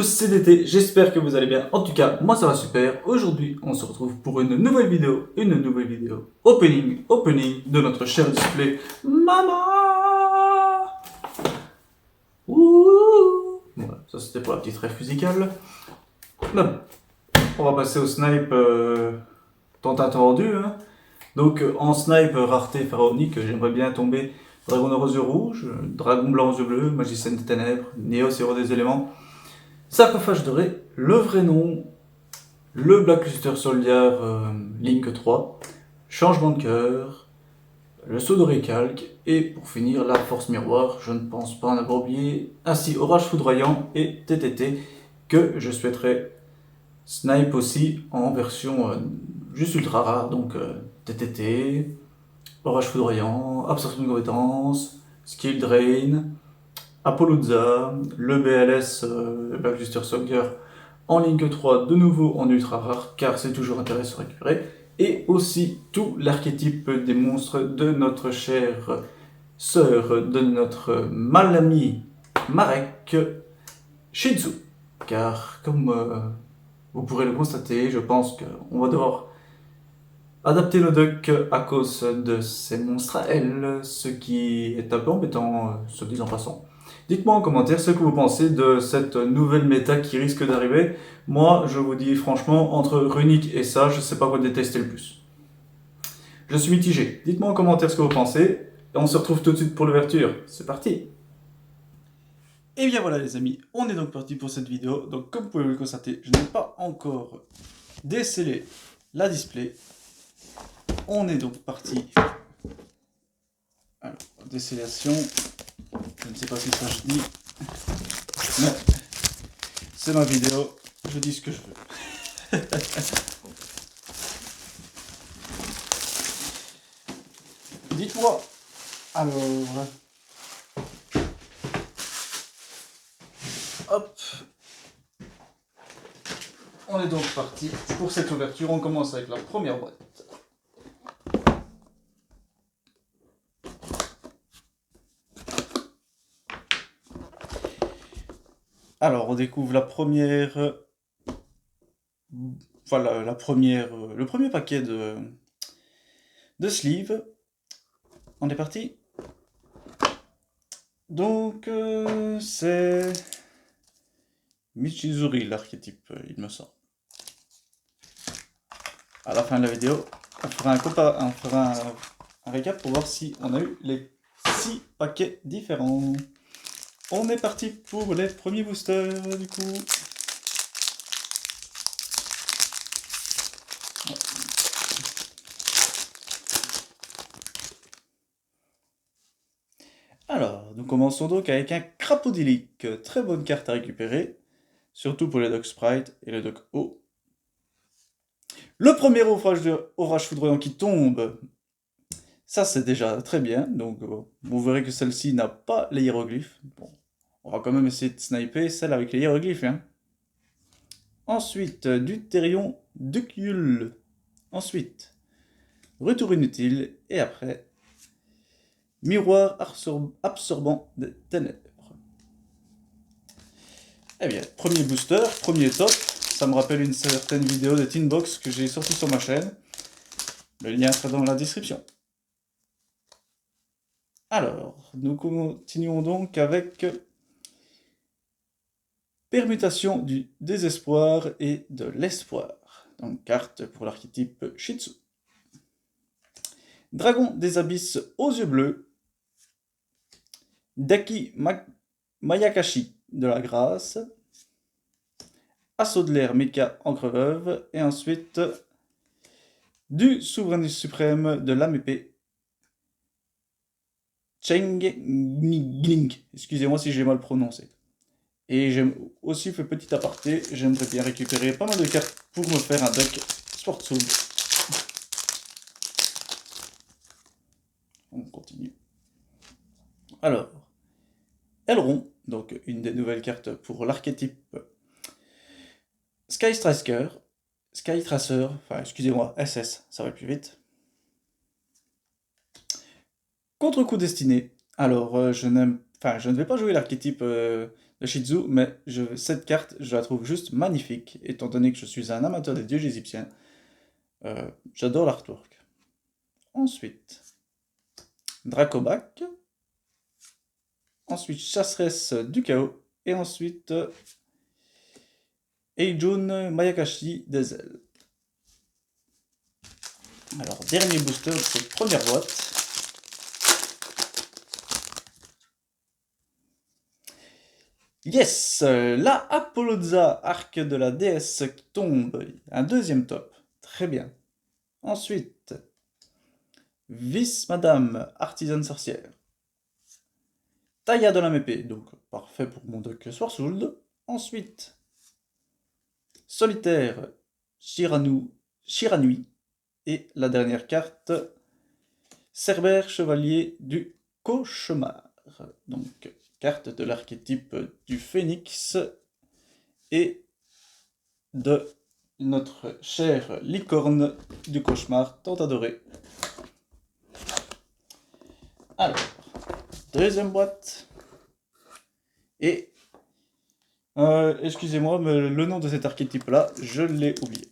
tous, c'est DT, j'espère que vous allez bien. En tout cas, moi ça va super. Aujourd'hui, on se retrouve pour une nouvelle vidéo opening de notre cher display Maman. Ouh. Voilà, ça c'était pour la petite rêve musicale. Mais bon, on va passer au snipe tant attendu. Hein. Donc en snipe rareté pharaonique, j'aimerais bien tomber Dragon aux yeux rouges, Dragon blanc aux yeux bleus, Magicien des ténèbres, Néos héros des éléments. Sarcophage doré, le vrai nom, le Blackluster Soldier Link 3, changement de cœur, le saut de récalque, et pour finir la force miroir, je ne pense pas en avoir oublié, ainsi orage foudroyant et TTT, que je souhaiterais snipe aussi en version juste ultra rare, donc TTT, orage foudroyant, absorption de compétences, skill drain, Appaloosa, le BLS Blackluster Soldier en Link 3 de nouveau en ultra rare car c'est toujours intéressant à récupérer, et aussi tout l'archétype des monstres de notre chère sœur, de notre mal ami Marek, Shinsu. Car comme vous pourrez le constater, je pense qu'on va devoir adapter nos decks à cause de ces monstres à elle, ce qui est un peu embêtant, se disant passant. Dites-moi en commentaire ce que vous pensez de cette nouvelle méta qui risque d'arriver. Moi, je vous dis franchement, entre Runic et ça, je ne sais pas quoi détester le plus. Je suis mitigé. Dites-moi en commentaire ce que vous pensez, et on se retrouve tout de suite pour l'ouverture. C'est parti! Et bien voilà les amis, on est donc parti pour cette vidéo. Donc comme vous pouvez le constater, je n'ai pas encore décelé la display. On est donc parti. Alors, décellation. Je ne sais pas si ça je dis. Mais c'est ma vidéo. Je dis ce que je veux. Dites-moi. Alors. Hop. On est donc parti pour cette ouverture. On commence avec la première boîte. Alors, on découvre la première. Voilà, le premier paquet de sleeves. On est parti. Donc, c'est Michizuri, l'archétype, il me semble. À la fin de la vidéo, on fera un récap pour voir si on a eu les 6 paquets différents. On est parti pour les premiers boosters, du coup. Alors, nous commençons donc avec un Crapodilic, très bonne carte à récupérer, surtout pour les Dock Sprite et le Dock O. Le premier orage foudroyant qui tombe, ça c'est déjà très bien, donc vous verrez que celle-ci n'a pas les hiéroglyphes. Bon, on va quand même essayer de sniper celle avec les hiéroglyphes. Hein. Ensuite, Deutérion Ducule. Ensuite, Retour inutile, et après, Miroir absorbant des ténèbres. Eh bien, premier booster, premier top. Ça me rappelle une certaine vidéo de Teenbox que j'ai sortie sur ma chaîne. Le lien sera dans la description. Alors, nous continuons donc avec Permutation du désespoir et de l'espoir. Donc, carte pour l'archétype Shih Tzu. Dragon des abysses aux yeux bleus. Daki Mayakashi de la grâce. Assaut de l'air Mecha encre veuve. Et ensuite, du souverain suprême de l'âme épée. Cheng Gling. Excusez-moi si j'ai mal prononcé. Et j'aime aussi fait petit aparté, j'aimerais bien récupérer pas mal de cartes pour me faire un deck Sportsoul. On continue. Alors, Elrond, donc une des nouvelles cartes pour l'archétype Sky Tracer, enfin excusez-moi, SS, ça va plus vite. Contre-coup destiné. Alors, je ne vais pas jouer l'archétype de Shih Tzu, mais cette carte, je la trouve juste magnifique, étant donné que je suis un amateur des dieux égyptiens. J'adore l'artwork. Ensuite, Dracobac. Ensuite, Chasseresse du Chaos. Et ensuite, Eijun Mayakashi des ailes. Alors, dernier booster de cette première boîte. Yes, la Apolloza, arc de la déesse qui tombe. Un deuxième top. Très bien. Ensuite, Vice Madame, artisane sorcière. Taya de la Mépée, donc parfait pour mon deck Swordshold. Ensuite, Solitaire, Shiranui. Et la dernière carte, Cerbère, chevalier du cauchemar. Donc, carte de l'archétype du phénix et de notre chère licorne du cauchemar tant adorée. Alors, deuxième boîte. Et, excusez-moi, mais le nom de cet archétype-là, je l'ai oublié.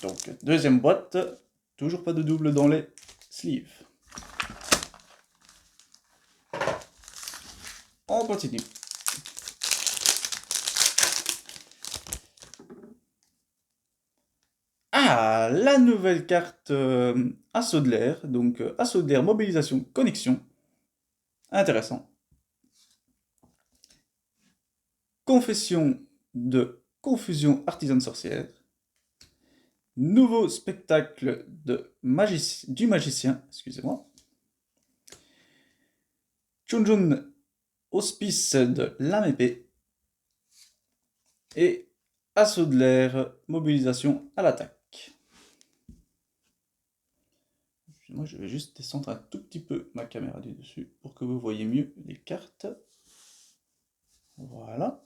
Donc, deuxième boîte, toujours pas de double dans les sleeves. On continue. Ah, la nouvelle carte Assaut de l'air, donc Assaut de l'air, mobilisation, connexion. Intéressant. Confession de confusion artisane sorcière. Nouveau spectacle du magicien, excusez-moi. Chunjun, hospice de l'âme épée. Et Assaut de l'air, mobilisation à l'attaque. Moi, je vais juste descendre un tout petit peu ma caméra du dessus pour que vous voyez mieux les cartes. Voilà.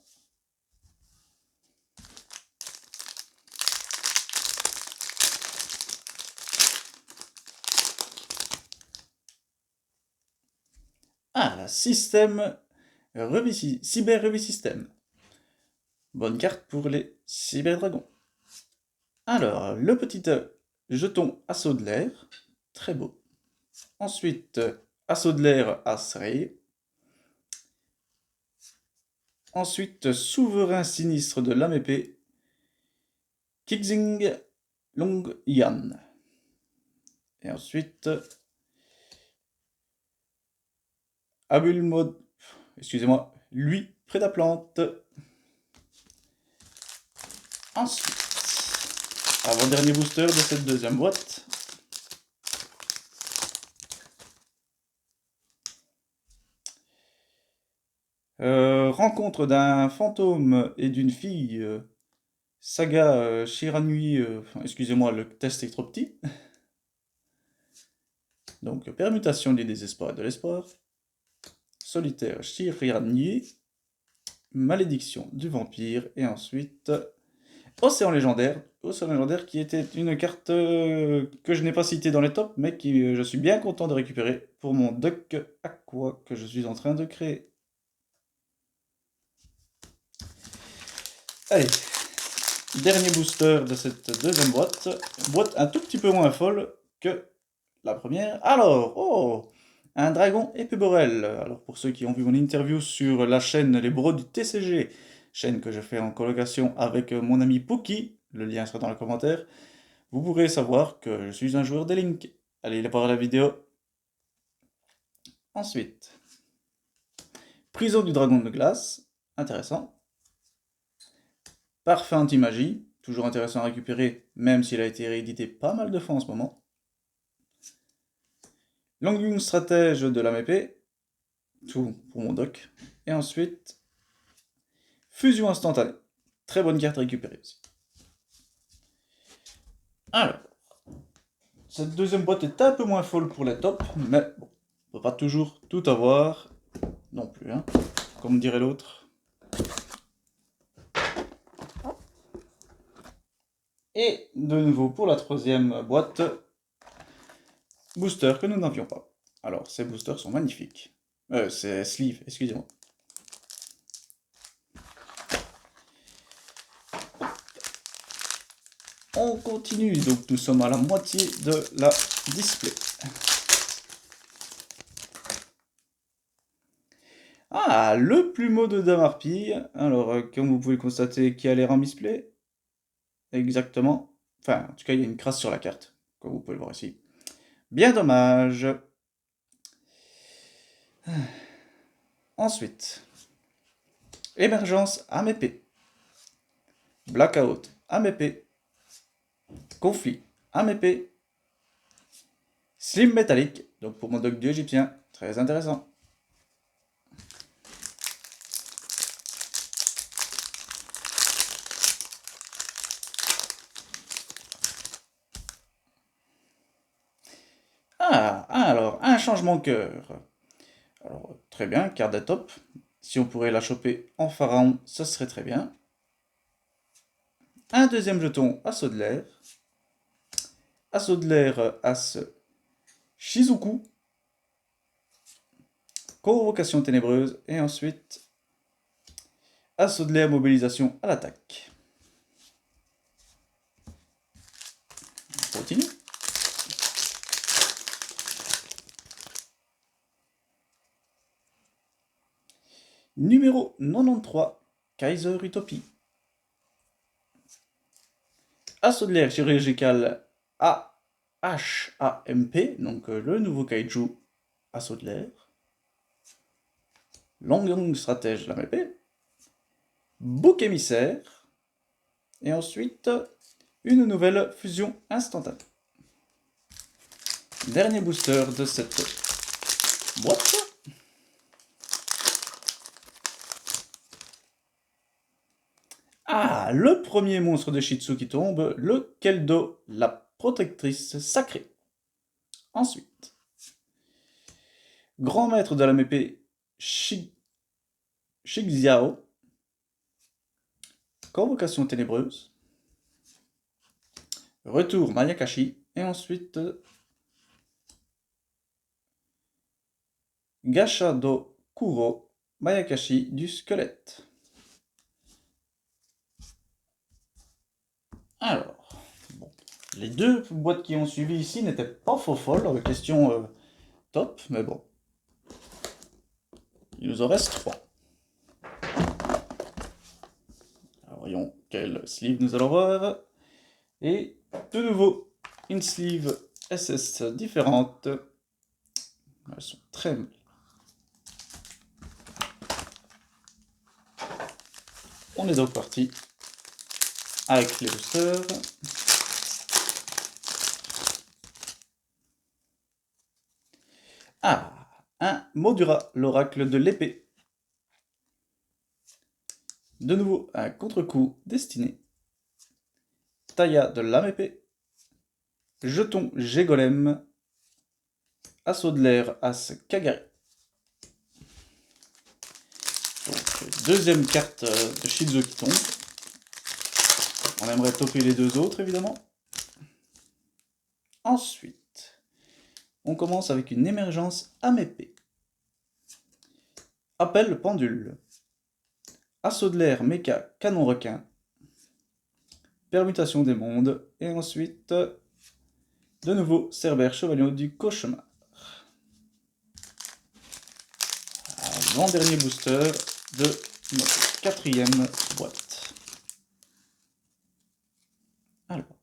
Ah, système cyber Ruby System. Bonne carte pour les cyberdragons. Alors, le petit jeton Assaut de l'air. Très beau. Ensuite, Assaut de l'air Asrei. Ensuite, Souverain sinistre de l'âme épée. Kixing Long Yan. Et ensuite, Abul Mode. Excusez-moi, lui, Prédaplante. Ensuite, avant-dernier booster de cette deuxième boîte. Rencontre d'un fantôme et d'une fille. Saga Shiranui. Excusez-moi, le test est trop petit. Donc, permutation du désespoir et de l'espoir. Solitaire Shiranui. Malédiction du vampire. Et ensuite, Océan légendaire. Océan légendaire qui était une carte que je n'ai pas citée dans les tops, mais qui je suis bien content de récupérer pour mon deck Aqua que je suis en train de créer. Allez, dernier booster de cette deuxième boîte. Boîte un tout petit peu moins folle que la première. Alors, oh, un dragon épiborel. Alors, pour ceux qui ont vu mon interview sur la chaîne Les Bros du TCG, chaîne que je fais en colocation avec mon ami Pookie, le lien sera dans le commentaire, vous pourrez savoir que je suis un joueur des Link. Allez voir la vidéo. Ensuite, Prison du dragon de glace, intéressant. Parfait anti-magie, toujours intéressant à récupérer, même s'il a été réédité pas mal de fois en ce moment. Longue stratège de la épée, tout pour mon doc. Et ensuite, fusion instantanée, très bonne carte récupérée aussi. Alors, cette deuxième boîte est un peu moins folle pour les tops, mais bon, on peut pas toujours tout avoir non plus, hein, comme dirait l'autre. Et de nouveau pour la troisième boîte, booster que nous n'avions pas. Alors, ces boosters sont magnifiques. C'est sleeve, excusez-moi. On continue, donc nous sommes à la moitié de la display. Ah, le plumeau de Damarpie. Alors, comme vous pouvez le constater, qui a l'air en misplay. Exactement. Enfin, en tout cas, il y a une crasse sur la carte, comme vous pouvez le voir ici. Bien dommage. Ensuite, émergence AMP. Blackout AMP. Conflit AMP. Slim métallique, donc pour mon doc dieu égyptien, très intéressant. Ah, alors, un changement cœur. Alors, très bien, carte de top. Si on pourrait la choper en pharaon, ça serait très bien. Un deuxième jeton, assaut de l'air. Assaut de l'air, as Shizuku. Convocation ténébreuse. Et ensuite, assaut de l'air, mobilisation à l'attaque. On continue. Numéro 93, Kaiser Utopie. Assaut de l'air chirurgical AHAMP, donc le nouveau kaiju assaut de l'air. Long stratège la MP. Bouc émissaire. Et ensuite, une nouvelle fusion instantanée. Dernier booster de cette boîte. Ah, le premier monstre de Shih Tzu qui tombe, le Keldo, la protectrice sacrée. Ensuite, grand maître de la MP, Shixiao, convocation ténébreuse, retour Mayakashi, et ensuite Gashado Kuro, Mayakashi du squelette. Alors, bon, les deux boîtes qui ont suivi ici n'étaient pas faux folles, question top, mais bon. Il nous en reste 3. Alors, voyons quel sleeve nous allons voir. Et de nouveau, une sleeve SS différente. Elles sont très belles. On est donc parti avec les boosters. Ah, un Modura, l'oracle de l'épée. De nouveau, un contre-coup destiné. Taya de lame épée. Jeton G-Golem. Assaut de l'air, As Kagari. Donc, deuxième carte de Shizu qui tombe. On aimerait topper les deux autres, évidemment. Ensuite, on commence avec une émergence AMP. Appel pendule. Assaut de l'air, méca, canon requin. Permutation des mondes. Et ensuite, de nouveau, Cerbère, chevalier du cauchemar. Avant-dernier booster de notre quatrième boîte. Alors,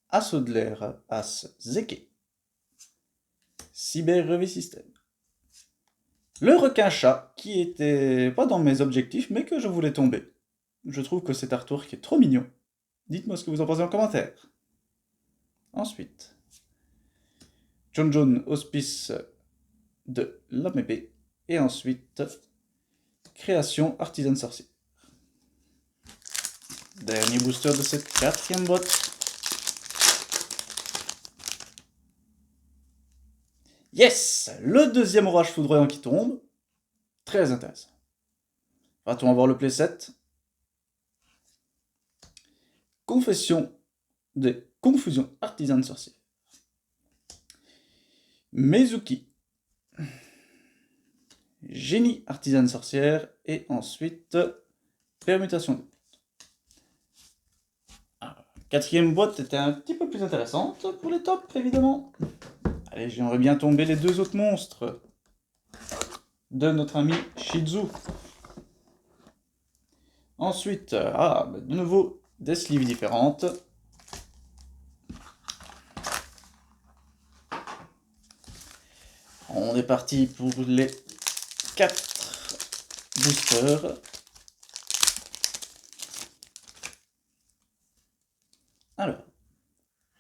assaut de l'air, As Zeke. Cyber Revue Système. Le requin-chat, qui était pas dans mes objectifs, mais que je voulais tomber. Je trouve que cet artwork est trop mignon. Dites-moi ce que vous en pensez en commentaire. Ensuite, John John, hospice de l'homme épée. Et ensuite, création artisan sorcier. Dernier booster de cette quatrième boîte. Yes! Le deuxième orage foudroyant qui tombe. Très intéressant. Va-t-on avoir le playset? Confession des confusions artisanes sorcières. Mezuki. Génie artisane sorcière. Et ensuite, permutation. Quatrième boîte était un petit peu plus intéressante pour les tops, évidemment. Allez, j'aimerais bien tomber les deux autres monstres de notre ami Shizu. Ensuite, de nouveau des sleeves différentes. On est parti pour les 4 boosters. Alors,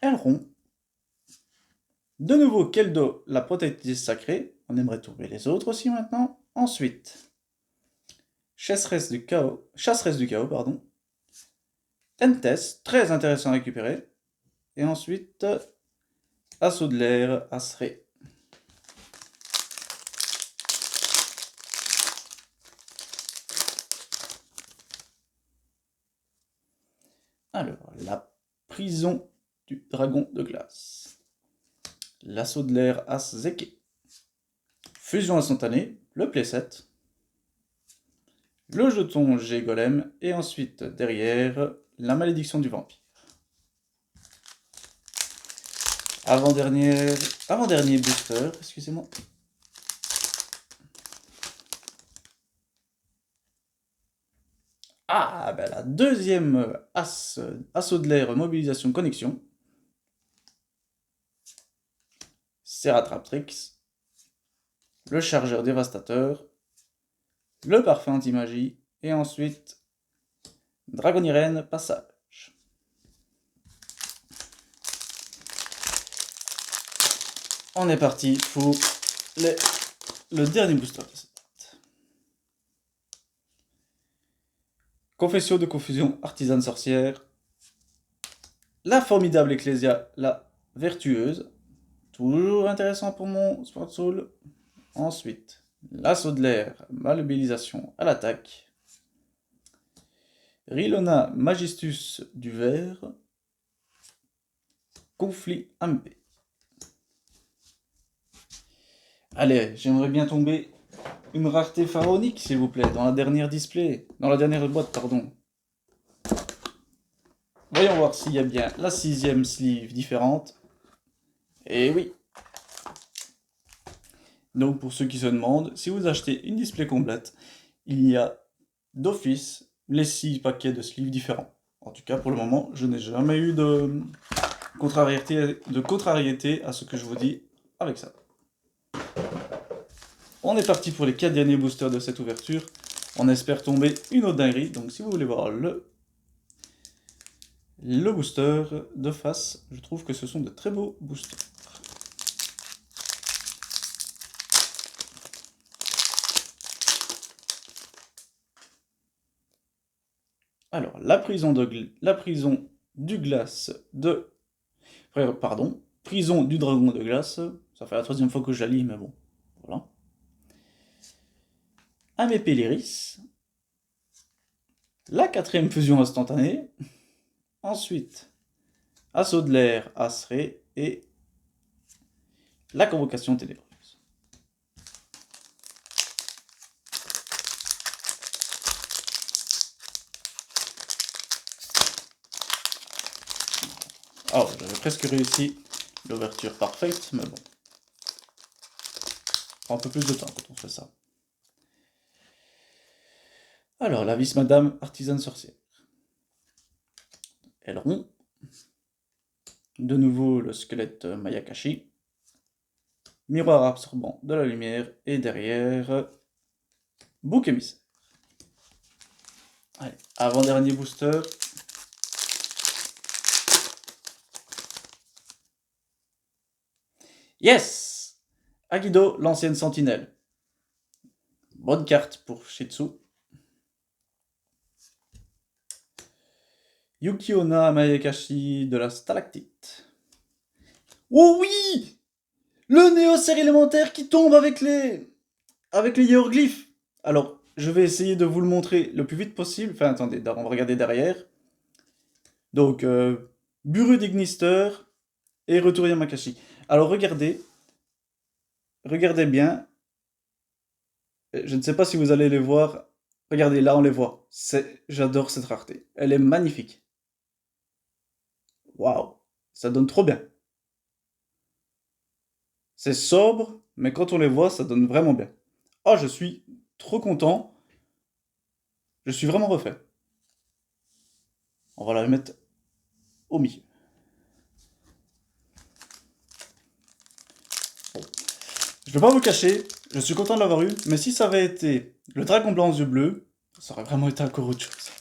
Elrond. De nouveau, Keldo, la protectrice sacrée. On aimerait trouver les autres aussi maintenant. Ensuite, Chasseresse du chaos, pardon. Entes, très intéressant à récupérer. Et ensuite, Assaut de l'air, Asré. Alors, la prison du dragon de glace. L'assaut de l'air As-Zeke. Fusion instantanée, le playset. Le jeton G-Golem. Et ensuite, derrière, la malédiction du vampire. Avant-dernier booster, excusez-moi. La deuxième assaut de l'air, mobilisation, connexion. Ceratrix, le chargeur dévastateur, le parfum anti-magie, et ensuite Dragonirène, passage. On est parti pour le dernier booster de cette boîte. Confession de confusion, artisane sorcière. La formidable Ecclésia, la vertueuse. Toujours intéressant pour mon Sport Soul. Ensuite, l'assaut de l'air, mobilisation à l'attaque. Rilona Magistus du verre. Conflit MP. Allez, j'aimerais bien tomber une rareté pharaonique, s'il vous plaît, dans la dernière boîte, pardon. Voyons voir s'il y a bien la 6e sleeve différente. Et oui. Donc pour ceux qui se demandent, si vous achetez une display complète, il y a d'office les 6 paquets de sleeves différents. En tout cas, pour le moment, je n'ai jamais eu de contrariété à ce que je vous dis avec ça. On est parti pour les 4 derniers boosters de cette ouverture. On espère tomber une autre dinguerie. Donc si vous voulez voir le booster de face, je trouve que ce sont de très beaux boosters. Alors, prison du dragon de glace. Ça fait la 3e fois que je la lis, mais bon, voilà. AMP Lyris. La 4e fusion instantanée. Ensuite, Assaut de l'air, Asré, et la convocation ténébreuse. Oh, j'avais presque réussi l'ouverture parfaite, mais bon. Ça prend un peu plus de temps quand on fait ça. Alors, la vice-madame artisane sorcière. Elrond. De nouveau, le squelette Mayakashi. Miroir absorbant de la lumière. Et derrière, bouc émissaire. Allez, avant-dernier booster. Yes! Agido, l'ancienne sentinelle. Bonne carte pour Shitsu. Yukiona Mayakashi de la stalactite. Oh oui! Le néocère élémentaire qui tombe avec les hiéroglyphes. Alors, je vais essayer de vous le montrer le plus vite possible. Enfin, attendez, on va regarder derrière. Donc, Buru d'Ignister et Retour Yamakashi. Alors, regardez bien. Je ne sais pas si vous allez les voir. Regardez, là, on les voit. J'adore cette rareté. Elle est magnifique. waouh, ça donne trop bien. C'est sobre, mais quand on les voit, ça donne vraiment bien. Oh, je suis trop content. Je suis vraiment refait. On va la mettre au milieu. Je ne vais pas vous cacher, je suis content de l'avoir eu, mais si ça avait été le dragon blanc aux yeux bleus, ça aurait vraiment été encore autre chose.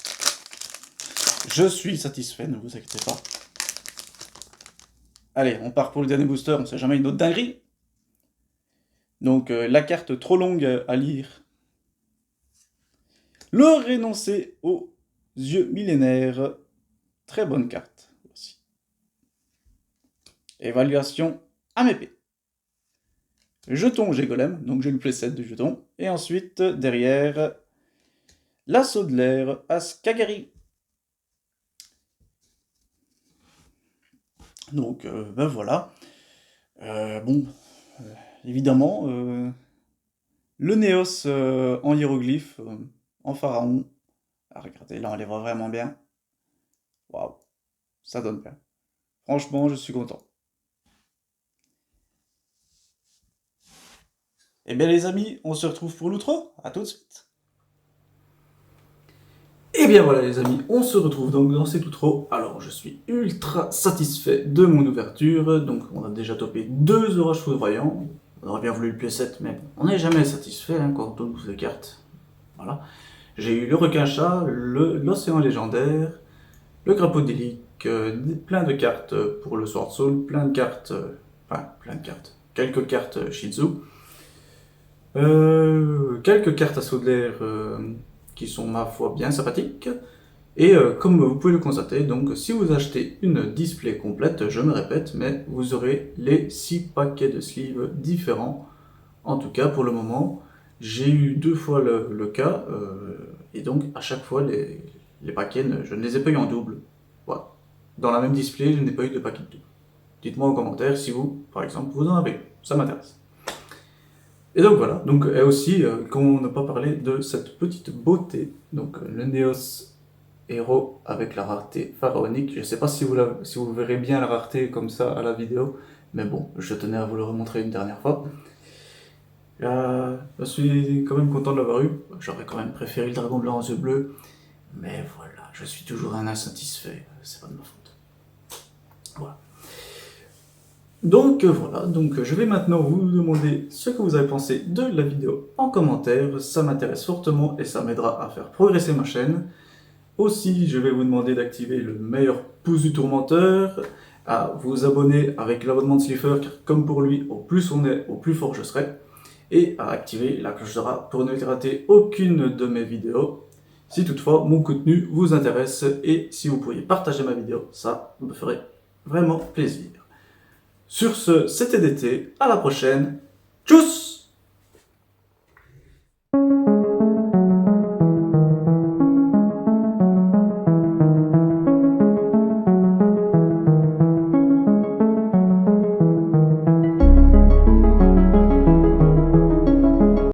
Je suis satisfait, ne vous inquiétez pas. Allez, on part pour le dernier booster, on sait jamais une autre dinguerie. Donc, la carte trop longue à lire. Le Renoncé aux yeux millénaires. Très bonne carte aussi. Évaluation AMP. Jeton, j'ai golem, donc j'ai le playset du jeton. Et ensuite, derrière, l'assaut de l'air à Skagari. Donc, ben voilà. Bon, évidemment, le Néos en hiéroglyphe, en pharaon. Ah, regardez, là on les voit vraiment bien. Waouh, ça donne bien. Franchement, je suis content. Eh bien les amis, on se retrouve pour l'outro. À tout de suite. Et bien voilà les amis, on se retrouve donc dans cet outro. Alors je suis ultra satisfait de mon ouverture. Donc on a déjà topé 2 orages foudroyants. On aurait bien voulu le playset, mais on n'est jamais satisfait hein, quand on ouvre les cartes. Voilà. J'ai eu le requin-chat, l'océan légendaire, le crapaud d'hélique, plein de cartes pour le Sword Soul, plein de cartes, quelques cartes Shizu, quelques cartes assaut de l'air qui sont ma foi bien sympathiques. Et comme vous pouvez le constater, donc si vous achetez une display complète, je me répète, mais vous aurez les 6 paquets de sleeves différents. En tout cas pour le moment, j'ai eu 2 fois le cas, et donc à chaque fois les paquets, je ne les ai pas eu en double. Voilà. Dans la même display, je n'ai pas eu de paquet de double. Dites-moi en commentaire si vous, par exemple, vous en avez eu. Ça m'intéresse. Et donc voilà, donc et aussi, qu'on n'a pas parlé de cette petite beauté, donc le Néos héros avec la rareté pharaonique. Je ne sais pas si vous verrez bien la rareté comme ça à la vidéo, mais bon, je tenais à vous le remontrer une dernière fois. Je suis quand même content de l'avoir eu. J'aurais quand même préféré le dragon blanc aux yeux bleus, mais voilà, je suis toujours un insatisfait, c'est pas de ma faute. Voilà. Donc voilà, donc je vais maintenant vous demander ce que vous avez pensé de la vidéo en commentaire. Ça m'intéresse fortement et ça m'aidera à faire progresser ma chaîne. Aussi, je vais vous demander d'activer le meilleur pouce du tourmenteur, à vous abonner avec l'abonnement de Slifer, car comme pour lui, au plus on est, au plus fort je serai, et à activer la cloche de rat pour ne rater aucune de mes vidéos, si toutefois mon contenu vous intéresse, et si vous pourriez partager ma vidéo, ça me ferait vraiment plaisir. Sur ce, c'était DT, à la prochaine, tchuss!